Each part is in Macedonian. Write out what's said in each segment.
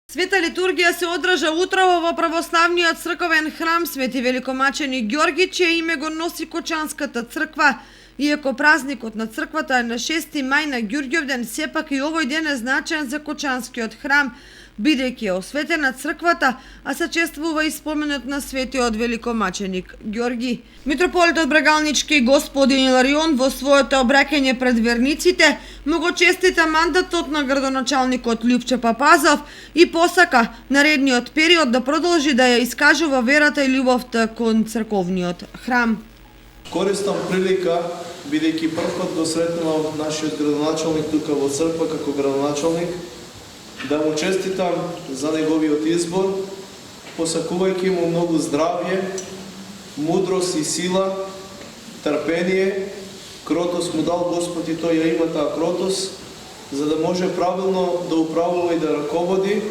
Света литургија се одржа утрово во православниот црковен храм Свети Великомаченик Ѓорги, чие име го носи Кочанската црква. Иако празникот на црквата е на 6 мај на Ѓурѓовден, сепак и овој ден е значаен за Кочанскиот храм, бидејќи е осветена црквата, а се чествува и споменот на Светиот Великомаченик Ѓорги. Митрополитот Брегалнички господин Иларион во своето обраќање пред верниците му го честита мандатот на градоначалникот Љупче Папазов и посака наредниот период да продолжи да ја искажува верата и љубовта кон црковниот храм. Користам прилика, бидејќи прв пат го сретнувам нашиот градоначалник тука во црква како градоначалник, да му честитам за неговиот избор, посакувајќи му многу здравје, мудрост и сила, трпение, кротост му дал Господ и тој ја има таа кротост, за да може правилно да управува и да раководи.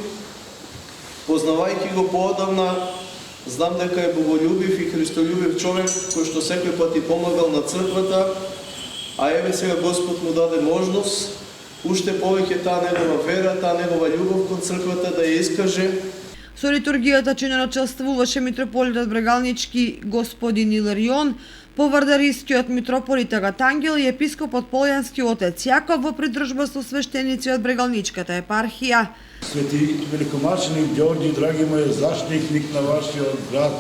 Познавајќи го поодамна, знам дека е боголюбив и христољубив човек, кој што секој пат и помагал на црквата, а еве сега Господ му даде можност, уште повеќе таа негова вера, таа негова љубов кон црквата да ја искаже. Со литургијата че начествуваше митрополитот Брегалнички господин Иларион, повардарискиот митрополит Агатангел и епископот Полјански отец Јаков во придружба со свештеници од Брегалничката епархија. Свети Великомаченик Ѓорги, драги мој, заштитник на вашиот град,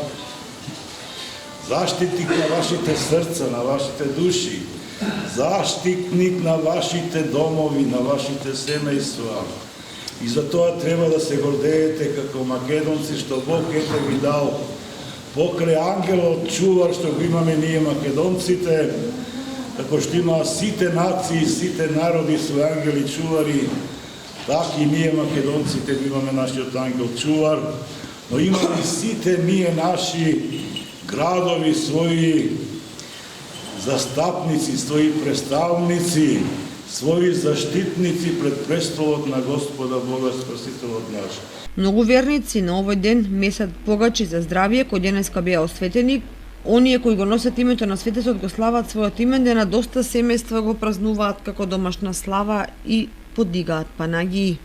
заштитник на вашите срца, на вашите души, заштитник на вашите домови, на вашите семејства. И за тоа треба да се гордеете како македонци што Бог ете ви дал покрај ангелот чувар што го имаме ние македонците, како што има сите нации, сите народи свој ангели чувари, така и ние македонците имаме нашиот ангел чувар, но имаме сите ние наши градови своји застапници, своји представници, своји заштитници пред престолот на Господа Бога Спасителот наш. Многу верници на овој ден месат погачи за здравје, кој денеска беа осветени. Оние кои го носат името на светецот го слават својот именден, а доста семејства го празнуваат како домашна слава и подигаат панагии.